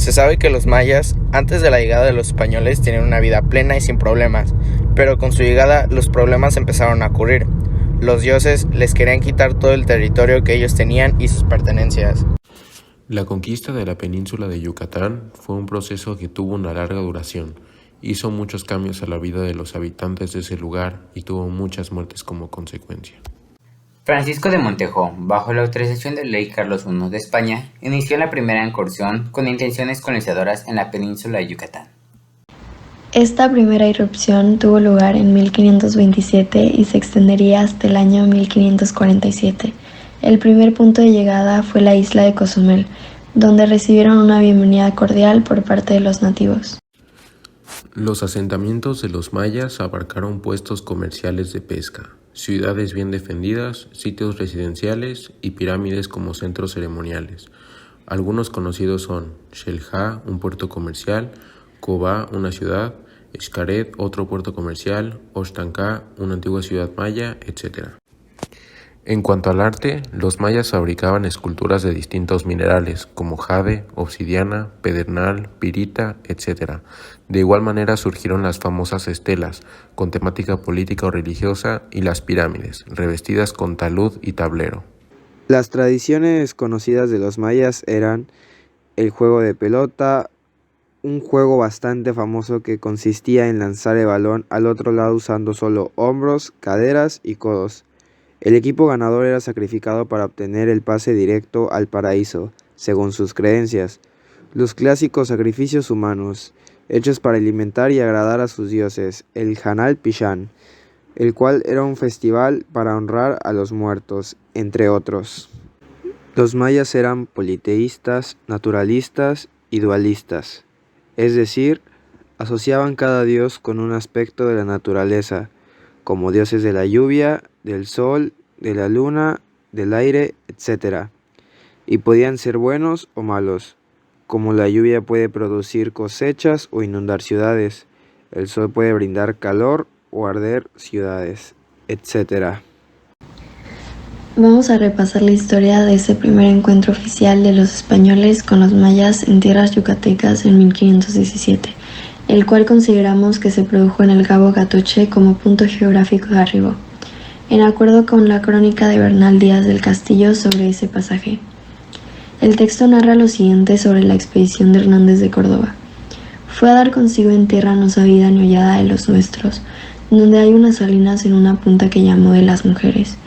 Se sabe que los mayas, antes de la llegada de los españoles, tenían una vida plena y sin problemas, pero con su llegada los problemas empezaron a ocurrir. Los dioses les querían quitar todo el territorio que ellos tenían y sus pertenencias. La conquista de la península de Yucatán fue un proceso que tuvo una larga duración. Hizo muchos cambios a la vida de los habitantes de ese lugar y tuvo muchas muertes como consecuencia. Francisco de Montejo, bajo la autorización del rey Carlos I de España, inició la primera incursión con intenciones colonizadoras en la península de Yucatán. Esta primera irrupción tuvo lugar en 1527 y se extendería hasta el año 1547. El primer punto de llegada fue la isla de Cozumel, donde recibieron una bienvenida cordial por parte de los nativos. Los asentamientos de los mayas abarcaron puestos comerciales de pesca, ciudades bien defendidas, sitios residenciales y pirámides como centros ceremoniales. Algunos conocidos son Xel-Há, un puerto comercial, Cobá, una ciudad, Xcaret, otro puerto comercial, Oxtancá, una antigua ciudad maya, etc. En cuanto al arte, los mayas fabricaban esculturas de distintos minerales como jade, obsidiana, pedernal, pirita, etc. De igual manera surgieron las famosas estelas, con temática política o religiosa, y las pirámides, revestidas con talud y tablero. Las tradiciones conocidas de los mayas eran el juego de pelota, un juego bastante famoso que consistía en lanzar el balón al otro lado usando solo hombros, caderas y codos. El equipo ganador era sacrificado para obtener el pase directo al paraíso, según sus creencias. Los clásicos sacrificios humanos, hechos para alimentar y agradar a sus dioses, el Hanal Pichán, el cual era un festival para honrar a los muertos, entre otros. Los mayas eran politeístas, naturalistas y dualistas, es decir, asociaban cada dios con un aspecto de la naturaleza, como dioses de la lluvia, del sol, de la luna, del aire, etc. Y podían ser buenos o malos, como la lluvia puede producir cosechas o inundar ciudades, el sol puede brindar calor o arder ciudades, etc. Vamos a repasar la historia de ese primer encuentro oficial de los españoles con los mayas en tierras yucatecas en 1517, el cual consideramos que se produjo en el Cabo Catoche como punto geográfico de arribo, en acuerdo con la crónica de Bernal Díaz del Castillo sobre ese pasaje. El texto narra lo siguiente sobre la expedición de Hernández de Córdoba. Fue a dar consigo en tierra no sabida ni hollada de los nuestros, donde hay unas salinas en una punta que llamó de las mujeres,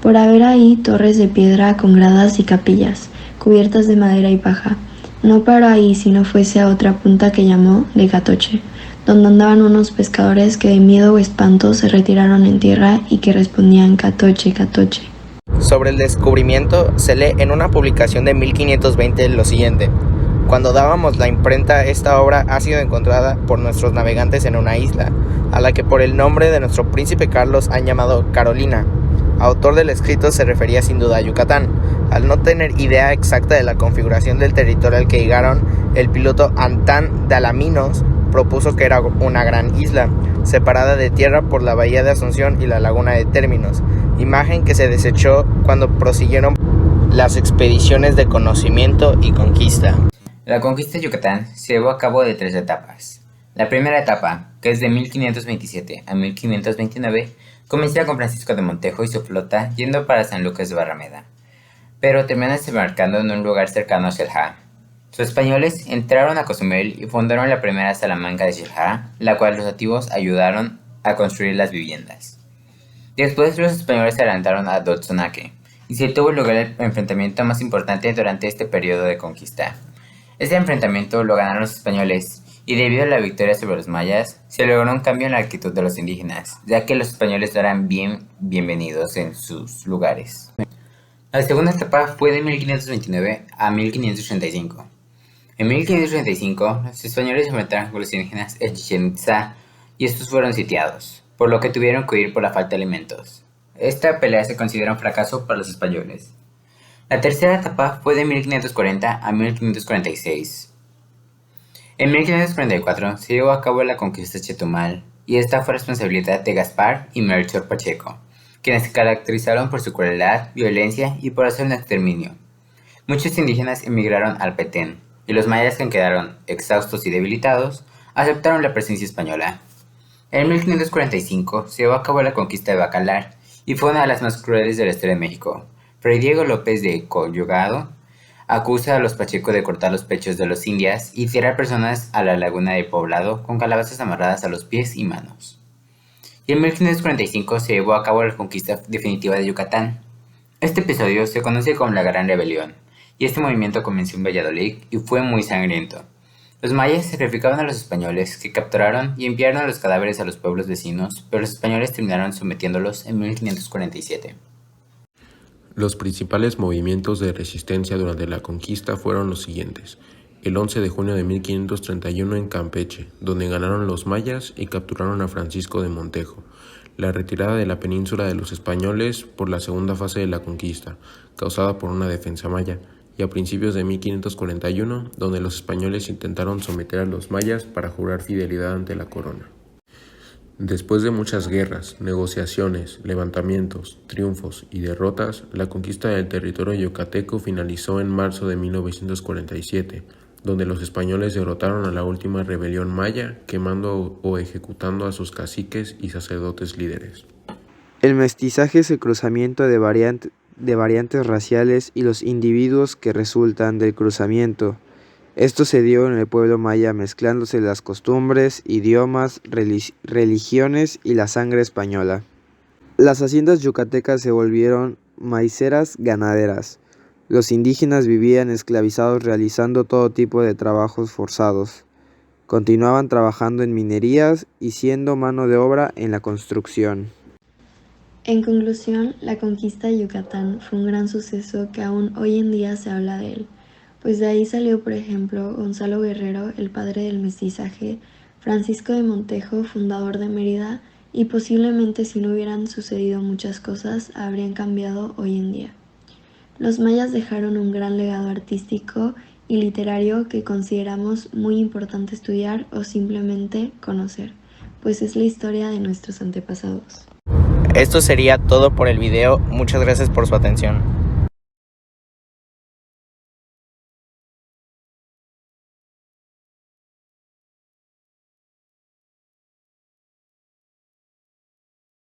por haber ahí torres de piedra con gradas y capillas, cubiertas de madera y paja. No paró ahí si no fuese a otra punta que llamó de Catoche, donde andaban unos pescadores que de miedo o espanto se retiraron en tierra y que respondían Catoche, Catoche. Sobre el descubrimiento se lee en una publicación de 1520 lo siguiente: cuando dábamos la imprenta, esta obra ha sido encontrada por nuestros navegantes en una isla, a la que por el nombre de nuestro príncipe Carlos han llamado Carolina. Autor del escrito se refería sin duda a Yucatán. Al no tener idea exacta de la configuración del territorio al que llegaron, el piloto Antán de Alaminos propuso que era una gran isla, separada de tierra por la bahía de Asunción y la laguna de Términos, imagen que se desechó cuando prosiguieron las expediciones de conocimiento y conquista. La conquista de Yucatán se llevó a cabo de 3 etapas. La primera etapa, que es de 1527 a 1529, comenzó con Francisco de Montejo y su flota yendo para San Lucas de Barrameda, pero terminó desembarcando en un lugar cercano a Xel-Há. Los españoles entraron a Cozumel y fundaron la primera Salamanca de Xel-Há, la cual los nativos ayudaron a construir las viviendas. Después los españoles se adelantaron a Dotzonaque y se tuvo lugar el enfrentamiento más importante durante este periodo de conquista. Este enfrentamiento lo ganaron los españoles, y debido a la victoria sobre los mayas, se logró un cambio en la actitud de los indígenas, ya que los españoles no eran bienvenidos en sus lugares. La segunda etapa fue de 1529 a 1535. En 1535, los españoles se enfrentaron con los indígenas en Chichén Itzá, y estos fueron sitiados, por lo que tuvieron que huir por la falta de alimentos. Esta pelea se considera un fracaso para los españoles. La tercera etapa fue de 1540 a 1546. En 1544 se llevó a cabo la conquista de Chetumal, y esta fue responsabilidad de Gaspar y Melchor Pacheco, quienes se caracterizaron por su crueldad, violencia y por hacer un exterminio. Muchos indígenas emigraron al Petén, y los mayas, que quedaron exhaustos y debilitados, aceptaron la presencia española. En 1545 se llevó a cabo la conquista de Bacalar y fue una de las más crueles de la historia de México. Fray Diego López de Collogado acusa a los Pacheco de cortar los pechos de los indias y tirar personas a la laguna de Poblado con calabazas amarradas a los pies y manos. Y en 1545 se llevó a cabo la conquista definitiva de Yucatán. Este episodio se conoce como la Gran Rebelión, y este movimiento comenzó en Valladolid y fue muy sangriento. Los mayas sacrificaban a los españoles, que capturaron y enviaron los cadáveres a los pueblos vecinos, pero los españoles terminaron sometiéndolos en 1547. Los principales movimientos de resistencia durante la conquista fueron los siguientes. El 11 de junio de 1531 en Campeche, donde ganaron los mayas y capturaron a Francisco de Montejo. La retirada de la península de los españoles por la segunda fase de la conquista, causada por una defensa maya, y a principios de 1541, donde los españoles intentaron someter a los mayas para jurar fidelidad ante la corona. Después de muchas guerras, negociaciones, levantamientos, triunfos y derrotas, la conquista del territorio yucateco finalizó en marzo de 1947, donde los españoles derrotaron a la última rebelión maya, quemando o ejecutando a sus caciques y sacerdotes líderes. El mestizaje es el cruzamiento de variantes raciales y los individuos que resultan del cruzamiento. Esto se dio en el pueblo maya mezclándose las costumbres, idiomas, religiones y la sangre española. Las haciendas yucatecas se volvieron maiceras ganaderas. Los indígenas vivían esclavizados realizando todo tipo de trabajos forzados. Continuaban trabajando en minerías y siendo mano de obra en la construcción. En conclusión, la conquista de Yucatán fue un gran suceso que aún hoy en día se habla de él, pues de ahí salió, por ejemplo, Gonzalo Guerrero, el padre del mestizaje, Francisco de Montejo, fundador de Mérida, y posiblemente si no hubieran sucedido muchas cosas, habrían cambiado hoy en día. Los mayas dejaron un gran legado artístico y literario que consideramos muy importante estudiar o simplemente conocer, pues es la historia de nuestros antepasados. Esto sería todo por el video. Muchas gracias por su atención.